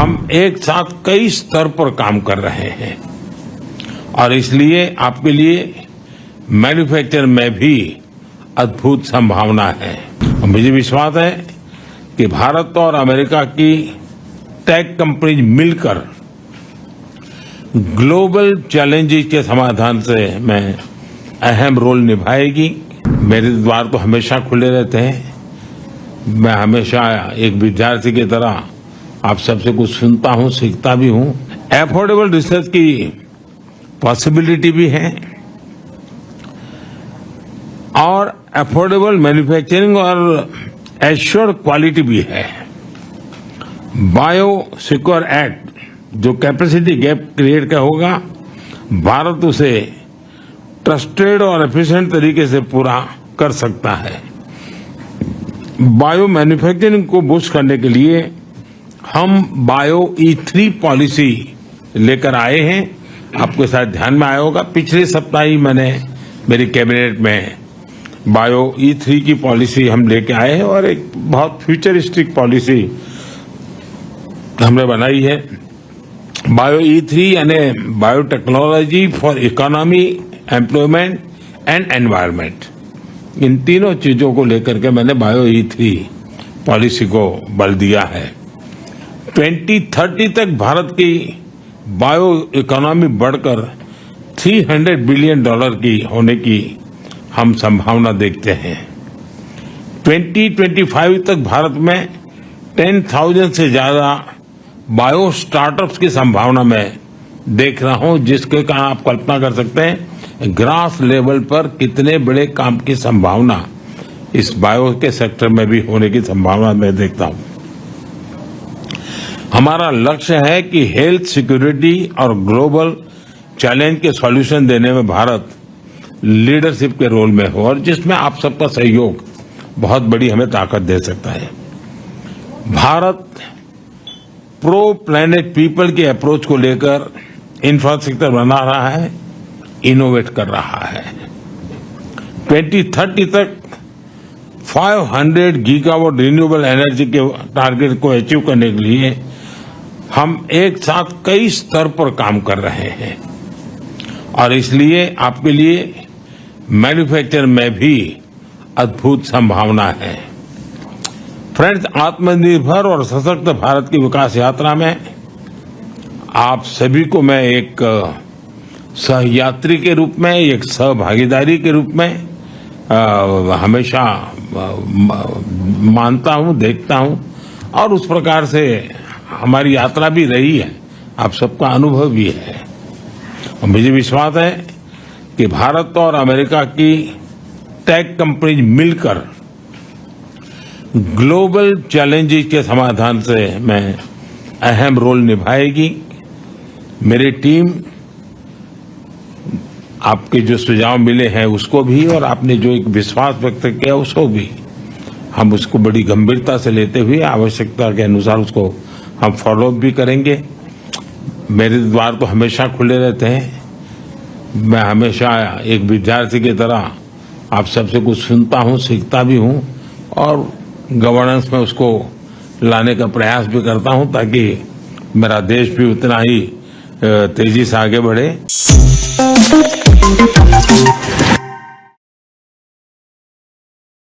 हम एक साथ कई स्तर पर काम कर रहे हैं और इसलिए आपके लिए मैन्युफैक्चर में भी अद्भुत संभावना है। और मुझे विश्वास है कि भारत और अमेरिका की टेक कंपनीज मिलकर ग्लोबल चैलेंजेस के समाधान से में अहम रोल निभाएगी। मेरे द्वार तो हमेशा खुले रहते हैं। मैं हमेशा एक विद्यार्थी की तरह आप सबसे कुछ सुनता हूं, सीखता भी हूं। एफोर्डेबल रिसर्च की पॉसिबिलिटी भी है और एफोर्डेबल मैन्युफैक्चरिंग और एश्योर्ड क्वालिटी भी है। बायो सिक्योर एक्ट जो कैपेसिटी गैप क्रिएट का होगा, भारत उसे ट्रस्टेड और एफिशिएंट तरीके से पूरा कर सकता है। बायो मैन्युफैक्चरिंग को बूस्ट करने के लिए हम बायो E3 पॉलिसी लेकर आए हैं। आपके साथ ध्यान में आया होगा, पिछले सप्ताह ही मैंने मेरी कैबिनेट में बायो E3 की पॉलिसी हम लेके आए हैं और एक बहुत फ्यूचरिस्टिक पॉलिसी हमने बनाई है। बायो E3 यानी biotechnology for economy, employment and environment. इन तीनों चीजों को लेकर के मैंने बायो E3 पॉलिसी को बल दिया है। 2030 तक भारत की बायो इकोनॉमी बढ़कर $300 बिलियन की होने की हम संभावना देखते हैं। 2025 तक भारत में 10,000 से ज्यादा बायो स्टार्टअप्स की संभावना मैं देख रहा हूं, जिसके कारण आप कल्पना कर सकते हैं ग्रास लेवल पर कितने बड़े काम की संभावना इस बायो के सेक्टर में भी होने की संभावना मैं देखता हूं। हमारा लक्ष्य है कि हेल्थ सिक्योरिटी और ग्लोबल चैलेंज के सॉल्यूशन देने में भारत लीडरशिप के रोल में हो और जिसमें आप सबका सहयोग बहुत बड़ी हमें ताकत दे सकता है। भारत प्रो प्लैनेट पीपल की अप्रोच को लेकर इंफ्रास्ट्रक्चर बना रहा है, इनोवेट कर रहा है। 2030 तक 500 गीगावाट रिन्यूएबल एनर्जी के टारगेट को अचीव करने के लिए हम एक साथ कई स्तर पर काम कर रहे हैं और इसलिए आपके लिए मैन्युफैक्चर में भी अद्भुत संभावना है। फ्रेंड्स, आत्मनिर्भर और सशक्त भारत की विकास यात्रा में आप सभी को मैं एक सहयात्री के रूप में, एक सहभागीदारी के रूप में हमेशा मानता हूं, देखता हूं और उस प्रकार से हमारी यात्रा भी रही है, आप सबका अनुभव भी है। और मुझे विश्वास है कि भारत और अमेरिका की टेक कंपनीज मिलकर ग्लोबल चैलेंजेस के समाधान से में अहम रोल निभाएगी। मेरी टीम आपके जो सुझाव मिले हैं उसको भी और आपने जो एक विश्वास व्यक्त किया उसको भी हम उसको बड़ी गंभीरता से लेते हुए आवश्यकता के अनुसार उसको हम फॉलो अप भी करेंगे। मेरे द्वार तो हमेशा खुले रहते हैं। मैं हमेशा एक विद्यार्थी की तरह आप सबसे कुछ सुनता हूं, सीखता भी हूं और गवर्नेंस में उसको लाने का प्रयास भी करता हूं ताकि मेरा देश भी उतना ही तेजी से आगे बढ़े।